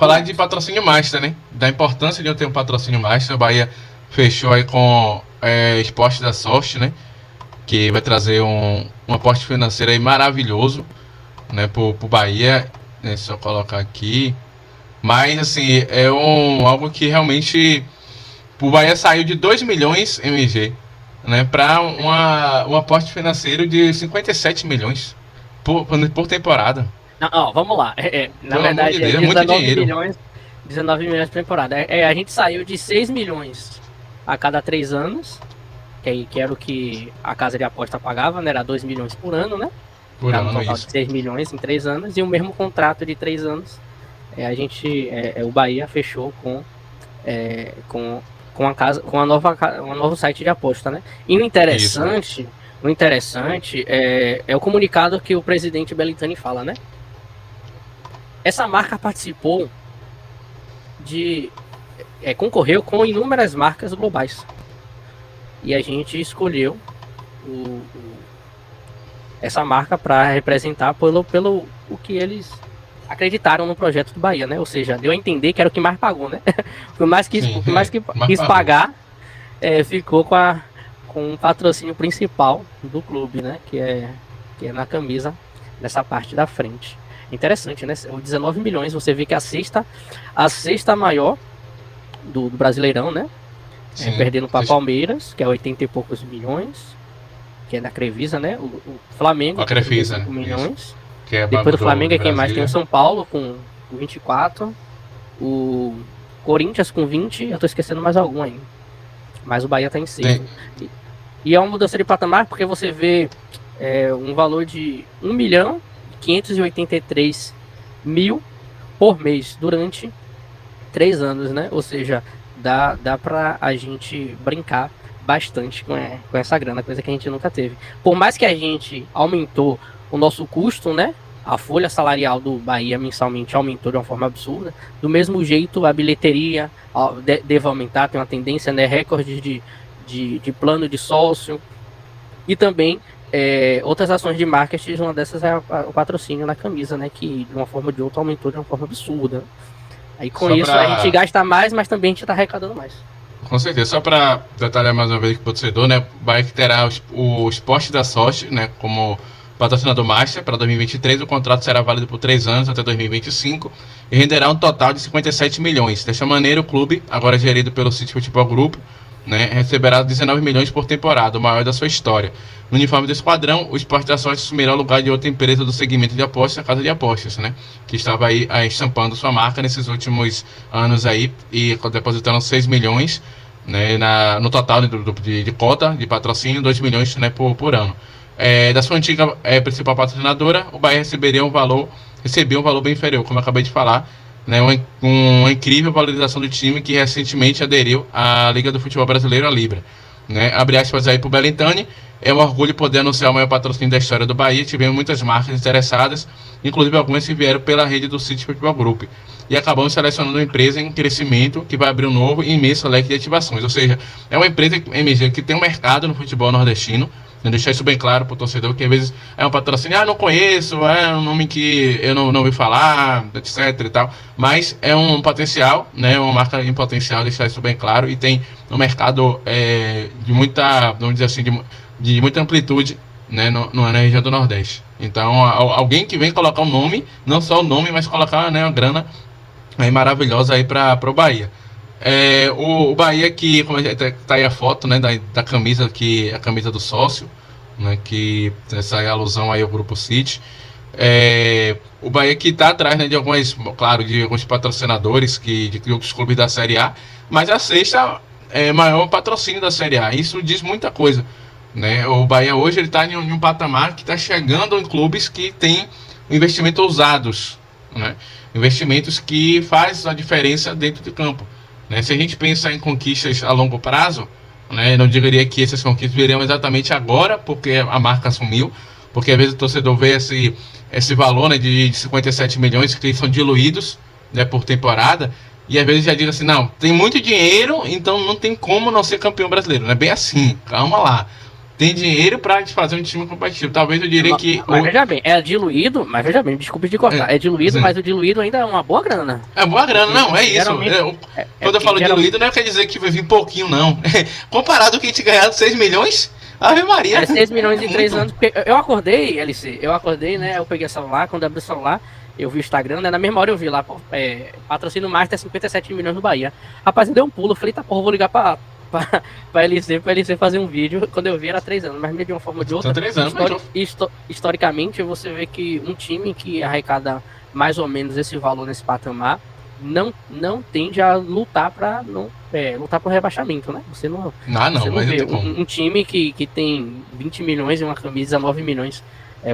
falar de patrocínio master, né? Da importância de eu ter um patrocínio master. O Bahia fechou aí com Esporte da Sorte, né? Que vai trazer um aporte financeiro aí maravilhoso, né? Pro Bahia. Né? Só colocar aqui. Mas, assim, algo que realmente... O Bahia saiu de 2 milhões MG, né? Para um aporte financeiro de 57 milhões por temporada. Não, ó, vamos lá. Na Pelo amor de verdade, Deus, é muito 19 dinheiro. milhões, 19 milhões por temporada. A gente saiu de 6 milhões a cada 3 anos, que era o que a casa de aposta pagava, né? Era 2 milhões por ano, né? Por Dava um ano, total isso. de 6 milhões em 3 anos. E o mesmo contrato de 3 anos, o Bahia fechou com a casa, com um novo site de aposta, né? E Isso. o interessante é o comunicado que o presidente Belintani fala, né? Essa marca participou concorreu com inúmeras marcas globais. E a gente escolheu essa marca para representar pelo o que eles acreditaram no projeto do Bahia, né? Ou seja, deu a entender que era o que mais pagou, né? Sim, O que mais quis pagou. pagar ficou com o patrocínio principal do clube, né? Que é na camisa, nessa parte da frente. Interessante, né? O 19 milhões, você vê que a sexta maior do Brasileirão, né? Perdendo para Palmeiras, que é 80 e poucos milhões, que é da Crefisa, né? O Flamengo, a Crefisa, 35 milhões. Isso. Que é Depois do Flamengo é quem mais? Tem o Brasília. São Paulo com 24, o Corinthians com 20, eu tô esquecendo mais algum ainda. Mas o Bahia tá em 6. E é uma mudança de patamar porque você vê um valor de 1 milhão 583 mil por mês durante 3 anos, né? Ou seja, dá pra a gente brincar bastante com essa grana, coisa que a gente nunca teve. Por mais que a gente aumentou o nosso custo, né? A folha salarial do Bahia mensalmente aumentou de uma forma absurda. Do mesmo jeito, a bilheteria deve aumentar, tem uma tendência, né? Recorde de plano de sócio. E também outras ações de marketing, uma dessas é o patrocínio na camisa, né? Que de uma forma ou de outra aumentou de uma forma absurda. Aí com isso a gente gasta mais, mas também a gente está arrecadando mais. Com certeza. Só para detalhar mais uma vez que o torcedor, né? O Bahia terá o Esporte da Sorte, né? Como patrocinador master para 2023. O contrato será válido por 3 anos até 2025 e renderá um total de 57 milhões. Desta maneira, o clube, agora gerido pelo City Futebol Group, né, receberá 19 milhões por temporada, o maior da sua história. No uniforme do esquadrão, o Esporte da Sorte assumirá o lugar de outra empresa do segmento de apostas, a Casa de Apostas, né, que estava aí estampando sua marca nesses últimos anos aí e depositando 6 milhões, né, no total de cota de patrocínio, 2 milhões, né, por ano. Da sua antiga principal patrocinadora, o Bahia recebeu um valor bem inferior, como eu acabei de falar, né, uma incrível valorização do time que recentemente aderiu à Liga do Futebol Brasileiro, a Libra. Né? Abre aspas aí para o Belintani, é um orgulho poder anunciar o maior patrocínio da história do Bahia. Tivemos muitas marcas interessadas, inclusive algumas que vieram pela rede do City Futebol Group. E acabamos selecionando uma empresa em crescimento que vai abrir um novo e imenso leque de ativações. Ou seja, é uma empresa MG que tem um mercado no futebol nordestino. Deixar isso bem claro para o torcedor, que às vezes é um patrocínio, não conheço, é um nome que eu não ouvi falar, etc e tal, mas é um potencial, né, uma marca em potencial, deixar isso bem claro, e tem um mercado de muita, vamos dizer assim, de muita amplitude, né, na região do Nordeste. Então, alguém que vem colocar um nome, não só o nome, mas colocar, né, uma grana aí maravilhosa aí para o Bahia. O Bahia que, como tá aí a foto, né, da camisa, a camisa do sócio, né, que essa é a alusão aí ao Grupo City. O Bahia que está atrás, né, de alguns patrocinadores de outros clubes da Série A, mas a sexta maior patrocínio da Série A. Isso diz muita coisa, né? O Bahia hoje ele está em um patamar que está chegando em clubes que têm investimentos ousados, né? Investimentos que fazem a diferença dentro de campo. Né? Se a gente pensa em conquistas a longo prazo, né, não diria que essas conquistas viriam exatamente agora, porque a marca assumiu, porque às vezes o torcedor vê esse valor, né, de 57 milhões que são diluídos, né, por temporada, e às vezes já diz assim, não, tem muito dinheiro, então não tem como não ser campeão brasileiro. Não é bem assim, calma lá. tem dinheiro pra gente fazer um time competitivo. Talvez eu diria que... Mas veja bem, é diluído, mas veja bem, desculpe de cortar, é diluído, mas o diluído ainda é uma boa grana. É boa grana, não, é isso. Quando eu falo diluído, não quer dizer que vai vir pouquinho, não. Comparado com o que a gente ganhar de 6 milhões, Ave Maria. É 6 milhões em 3 anos, porque eu acordei, LC, né, eu peguei o celular, quando abri o celular, eu vi o Instagram, né, na mesma hora eu vi lá, patrocínio Master 57 milhões no Bahia. Rapaz, eu dei um pulo, eu falei, tá porra, eu vou ligar pra LC fazer um vídeo. Quando eu vi era 3 anos, mas de uma forma ou de outra, São 3 anos, historicamente você vê que um time que arrecada mais ou menos esse valor nesse patamar não tende a lutar para lutar pro rebaixamento, né? Você não vê um time que tem 20 milhões em uma camisa, 9 milhões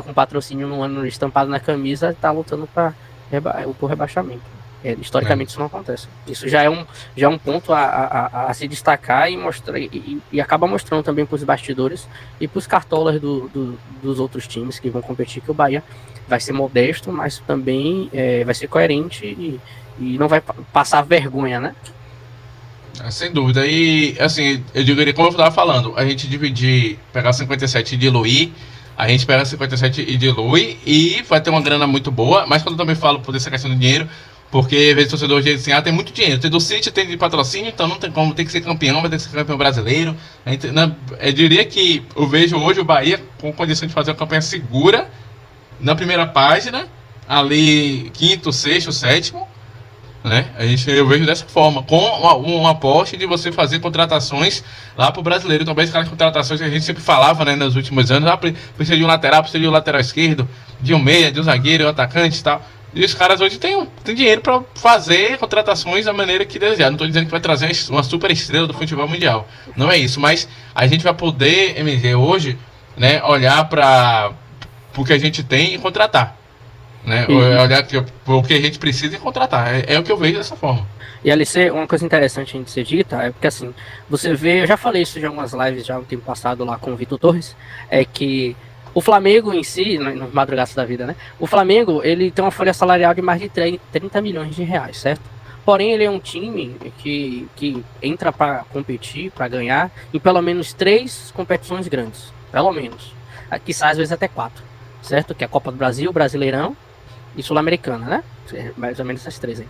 com patrocínio no ano estampado na camisa, tá lutando para o rebaixamento. Historicamente isso não acontece. Isso já é um ponto a se destacar e mostrar, e acaba mostrando também para os bastidores e para os cartolas dos outros times que vão competir, que o Bahia vai ser modesto, mas também vai ser coerente e não vai passar vergonha, né? Sem dúvida. E assim, eu diria, como eu estava falando, a gente pegar 57 e diluir, a gente pega 57 e dilui e vai ter uma grana muito boa, mas quando eu também falo por essa questão de dinheiro, porque às vezes o torcedor diz assim, tem muito dinheiro, tem do City, tem de patrocínio, então não tem como, tem que ser campeão, vai ter que ser campeão brasileiro. Eu diria que eu vejo hoje o Bahia com condição de fazer uma campanha segura na primeira página, ali quinto, sexto, sétimo, né? Eu vejo dessa forma, com um aporte de você fazer contratações lá pro brasileiro. Talvez aquelas contratações que a gente sempre falava, né, nos últimos anos, precisa de um lateral, precisa de um lateral esquerdo, de um meia, de um zagueiro, de um atacante e tal. E os caras hoje têm dinheiro para fazer contratações da maneira que desejar. Não estou dizendo que vai trazer uma super estrela do futebol mundial. Não é isso. Mas a gente vai poder, MG, hoje, né, olhar para o que a gente tem e contratar. Né? Olhar o que a gente precisa e contratar. É o que eu vejo dessa forma. E LC, uma coisa interessante a gente ser dita é porque assim, você vê, eu já falei isso em algumas lives já no tempo passado lá com o Vitor Torres, é que o Flamengo em si, no madrugaço da vida, né? O Flamengo, ele tem uma folha salarial de mais de 30 milhões de reais, certo? Porém, ele é um time que entra para competir, para ganhar, em pelo menos 3 competições grandes. Pelo menos. Aqui sai às vezes até 4, certo? Que é a Copa do Brasil, Brasileirão e Sul-Americana, né? Mais ou menos essas 3 aí.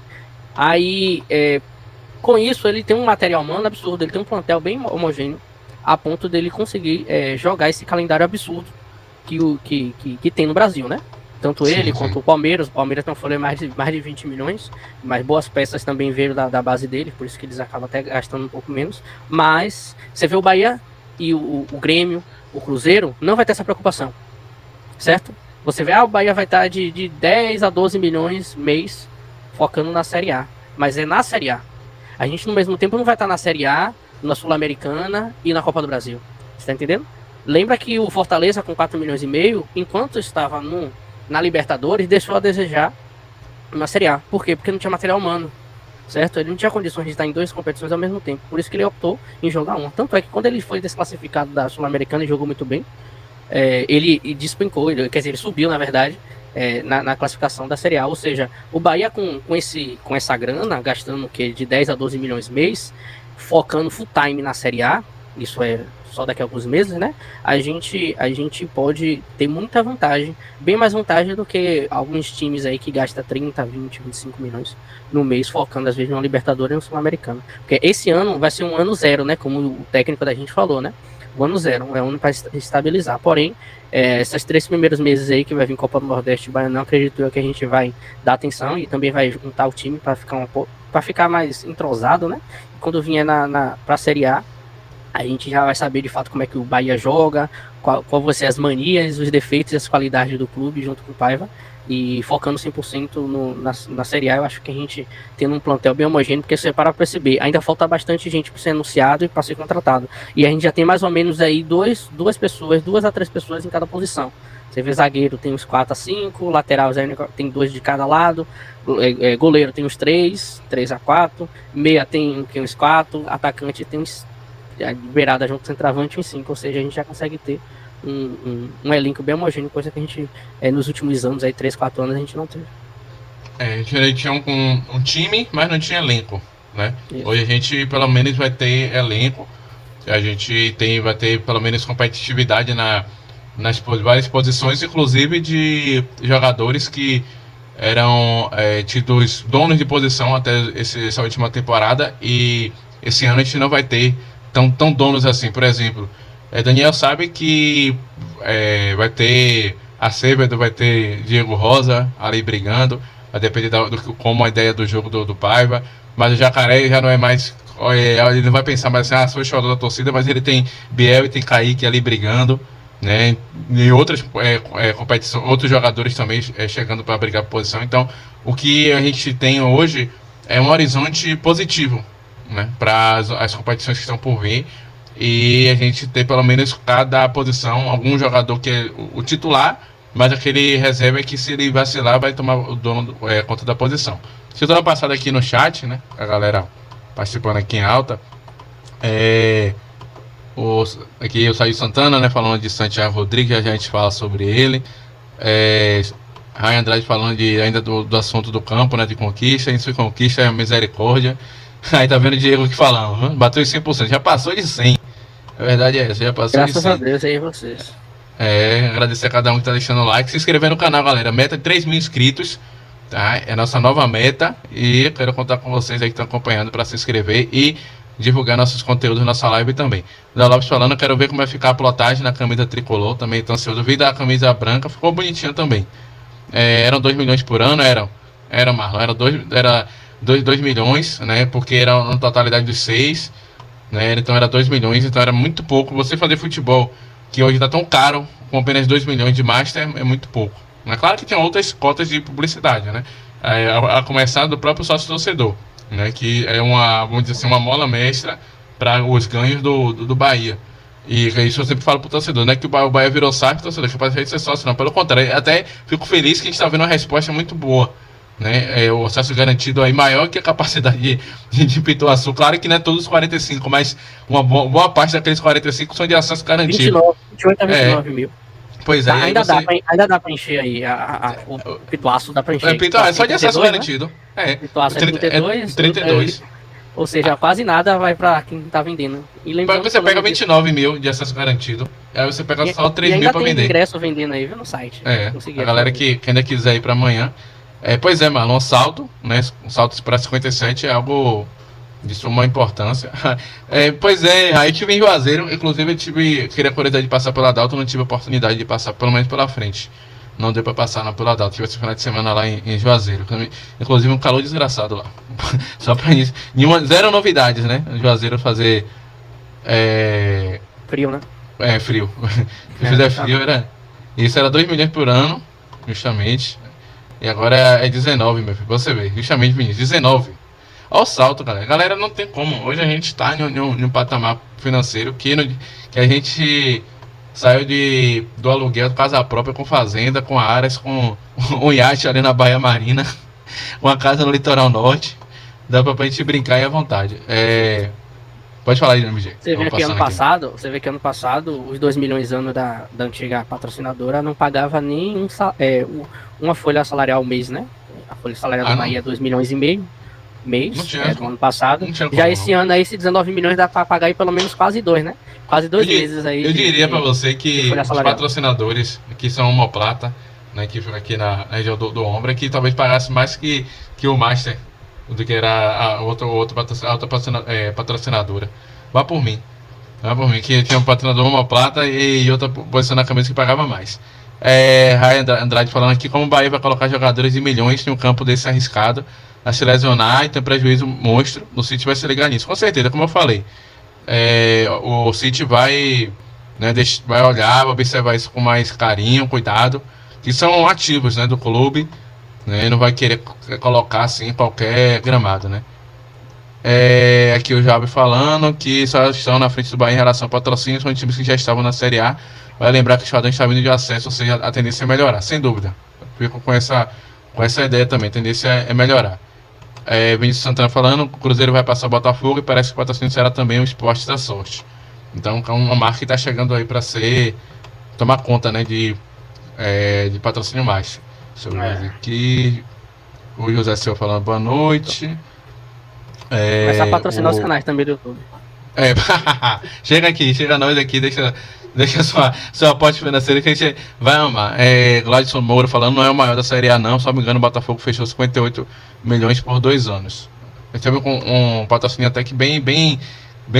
Aí, com isso, ele tem um material humano absurdo, ele tem um plantel bem homogêneo, a ponto dele conseguir jogar esse calendário absurdo que tem no Brasil, né? Tanto ele quanto o Palmeiras. O Palmeiras tem uma folha mais de 20 milhões, mas boas peças também veio da base dele, por isso que eles acabam até gastando um pouco menos. Mas você vê o Bahia e o Grêmio, o Cruzeiro, não vai ter essa preocupação, certo? Você vê, o Bahia vai estar de 10 a 12 milhões mês focando na Série A, mas é na Série A. A gente, no mesmo tempo, não vai estar na Série A, na Sul-Americana e na Copa do Brasil. Você tá entendendo? Lembra que o Fortaleza, com 4 milhões e meio, enquanto estava na Libertadores, deixou a desejar na Série A. Por quê? Porque não tinha material humano, certo? Ele não tinha condições de estar em 2 competições ao mesmo tempo. Por isso que ele optou em jogar uma. Tanto é que quando ele foi desclassificado da Sul-Americana e jogou muito bem, ele despencou, quer dizer, ele subiu, na verdade, na classificação da Série A. Ou seja, o Bahia com essa grana, gastando o quê? De 10 a 12 milhões mês, focando full time na Série A, isso é só daqui a alguns meses, né? A gente pode ter muita vantagem, bem mais vantagem do que alguns times aí que gastam 30, 20, 25 milhões no mês, focando às vezes no Libertadores e no Sul-Americano. Porque esse ano vai ser um ano zero, né? Como o técnico da gente falou, né? O ano zero, é um ano para estabilizar. Porém, esses 3 primeiros meses aí que vai vir Copa do Nordeste, não acredito eu que a gente vai dar atenção e também vai juntar o time para ficar mais entrosado, né? Quando vier para a Série A, a gente já vai saber de fato como é que o Bahia joga, qual vão ser as manias, os defeitos e as qualidades do clube junto com o Paiva, e focando 100% na Série A. Eu acho que a gente tendo um plantel bem homogêneo, porque você para perceber, ainda falta bastante gente para ser anunciado e para ser contratado, e a gente já tem mais ou menos aí 2 a 3 pessoas em cada posição. Você vê zagueiro tem uns 4 a 5, lateral tem 2 de cada lado, goleiro tem uns 3 a 4, meia tem uns 4, atacante tem uns beirada junto com o centroavante em 5, ou seja, a gente já consegue ter um elenco bem homogêneo, coisa que a gente nos últimos anos, aí 3, 4 anos, a gente não teve. A gente tinha um time, mas não tinha elenco, né? Isso. Hoje a gente pelo menos vai ter elenco A gente vai ter pelo menos competitividade nas várias posições, inclusive de jogadores que eram tidos donos de posição até essa última temporada, e esse ano a gente não vai ter tão donos assim. Por exemplo, Daniel sabe que vai ter Acevedo, vai ter Diego Rosa ali brigando, vai depender como a ideia do jogo do Paiva, mas o Jacaré já não é mais, ele não vai pensar mais assim, sou o xodó da torcida, mas ele tem Biel e tem Kaique ali brigando, né? E outras competições, outros jogadores também chegando para brigar por posição. Então, o que a gente tem hoje é um horizonte positivo, né, para as competições que estão por vir, e a gente ter pelo menos cada posição algum jogador que é o titular, mas aquele reserva que, se ele vacilar, vai tomar o dono conta da posição. Se eu tô passada aqui no chat, né, a galera participando aqui em alta, aqui o Saí Santana, né, falando de Santiago Rodrigues, a gente fala sobre ele. Ryan Andrade falando ainda do assunto do campo, né, de conquista. Isso, conquista é misericórdia. Aí tá vendo o Diego aqui falando, né? Bateu em 100%, já passou de 100. A verdade é essa, já passou Graças de 100. a Deus aí vocês. Agradecer a cada um que tá deixando o like, se inscrever no canal, galera. Meta 3 mil inscritos, tá? É a nossa nova meta, e quero contar com vocês aí que estão acompanhando para se inscrever e divulgar nossos conteúdos na nossa live também. Da Lopes falando, quero ver como vai ficar a plotagem na camisa tricolor, também então ansioso. Vi da camisa branca, ficou bonitinha também. Eram 2 milhões por ano, era Marlon, era 2 milhões, né? Porque era uma totalidade dos 6, né? Então era 2 milhões, então era muito pouco. Você fazer futebol, que hoje está tão caro, com apenas 2 milhões de Master, é muito pouco. É claro que tem outras cotas de publicidade, né? A começar do próprio sócio torcedor, né? Que é vamos dizer assim, uma mola mestra para os ganhos do Bahia. E isso eu sempre falo pro torcedor, não é que o Bahia virou saco, torcedor, que pode ser sócio, não. Pelo contrário, até fico feliz que a gente está vendo uma resposta muito boa, né? O acesso garantido aí maior que a capacidade de Pituaçu. Claro que não é todos os 45, mas uma boa parte daqueles 45 são de acesso garantido. 28 a 29 mil. Pois é, ainda dá pra encher aí o Pituaço, dá pra encher. É só de acesso garantido. Pituaço é 32. 32. Ou seja, quase nada vai pra quem tá vendendo. E lembrando, você pega 29 mil de acesso garantido, aí você pega só 3 mil pra vender. Tem ingresso vendendo aí, viu, no site. A galera que ainda quiser ir pra amanhã. Pois é, Marlon, um salto, né? Um salto para 57 é algo de suma importância. Pois é, aí tive em Juazeiro, inclusive queria a curiosidade de passar pela Dalton, não tive a oportunidade de passar pelo menos pela frente. Não deu pra passar não pela Dalton, tive esse final de semana lá em Juazeiro. Inclusive um calor desgraçado lá. Só pra isso. Zero novidades, né? Em Juazeiro fazer. Frio, né? Frio. Se fizer frio, isso era 2 milhões por ano, justamente. E agora é 19, meu filho. Você vê, justamente, Vinícius, 19. Olha o salto, galera. Galera, não tem como. Hoje a gente tá em um patamar financeiro que a gente saiu do aluguel de casa própria, com fazenda, com áreas, com um iate ali na Baía Marina, uma casa no litoral norte. Dá pra gente brincar aí à vontade. Pode falar aí, MG. Você vê que ano passado, os 2 milhões anos da antiga patrocinadora não pagava nem uma folha salarial ao mês, né? A folha salarial da Bahia é 2 milhões e meio mês, do ano passado. Já esse ano aí, esses 19 milhões dá pra pagar aí pelo menos quase 2, né? Quase 2 meses aí. Eu diria pra você que os patrocinadores que são homoplata, né, que fica aqui na região do ombro, que talvez pagasse mais que o Master, do que era a outra patrocinadora. Vá por mim, que tinha um patrocinador homoplata e outra posição na camisa que pagava mais. Ray Andrade falando aqui como o Bahia vai colocar jogadores de milhões em um campo desse arriscado a se lesionar e ter prejuízo monstro. No City vai se ligar nisso, com certeza, como eu falei. O City vai olhar, vai observar isso com mais carinho, cuidado, que são ativos, né, do clube, né, não vai querer colocar assim qualquer gramado, né. Aqui o Jabe falando que só estão na frente do Bahia em relação ao patrocínio, são times que já estavam na Série A. Vai lembrar que o Estadão está vindo de acesso, ou seja, a tendência é melhorar, sem dúvida. Fico com essa ideia também, a tendência é melhorar. Vinícius Santana falando, o Cruzeiro vai passar o Botafogo e parece que o patrocínio será também o Esporte da Sorte. Então é uma marca que está chegando aí para tomar conta, né, de patrocínio mais. Deixa eu ver aqui. O José Silva falando boa noite. Começar a patrocinar os canais também do YouTube. É, chega nós aqui, deixa sua aposta financeira que a gente vai amar. Gladson Moura falando, não é o maior da Série A não, só me engano o Botafogo fechou 58 milhões por 2 anos. A gente teve um patrocínio até que bem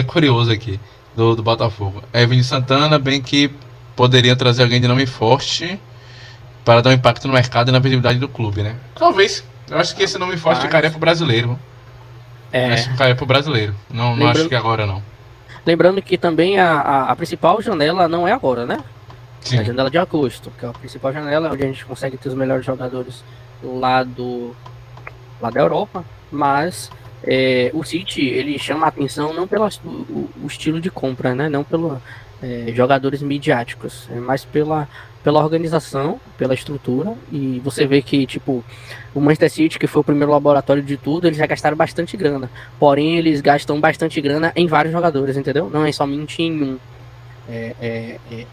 curioso aqui do Botafogo. Vinícius Santana, bem que poderia trazer alguém de nome forte para dar um impacto no mercado e na visibilidade do clube, né? Talvez, eu acho que esse nome forte ficaria pro brasileiro. Acho que ficaria pro brasileiro, não acho que agora não. Lembrando que também a principal janela não é agora, né? Sim. É a janela de agosto, que é a principal janela onde a gente consegue ter os melhores jogadores lá da Europa, mas o City, ele chama a atenção não pelo o estilo de compra, né? Não pelo jogadores midiáticos, mas pela organização, pela estrutura, e você vê que, tipo, o Manchester City, que foi o primeiro laboratório de tudo, eles já gastaram bastante grana, porém eles gastam bastante grana em vários jogadores, entendeu? Não é somente em um,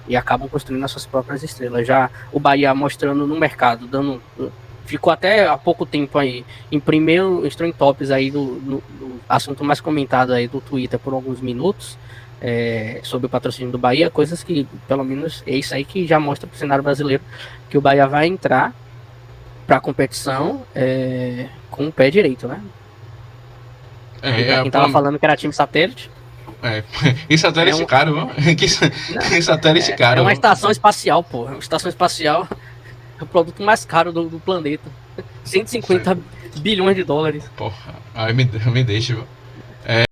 e acabam construindo as suas próprias estrelas. Já o Bahia mostrando no mercado, ficou até há pouco tempo aí, em primeiro, entrou em tops aí do assunto mais comentado aí do Twitter por alguns minutos, sobre o patrocínio do Bahia, coisas que, pelo menos, é isso aí que já mostra para o cenário brasileiro que o Bahia vai entrar para a competição com o pé direito, né? Quem tava falando que era time satélite. E satélite caro, mano. Que satélite caro. É uma estação espacial, pô. Uma estação espacial é o produto mais caro do planeta. 150 bilhões de dólares. Porra, aí me deixa,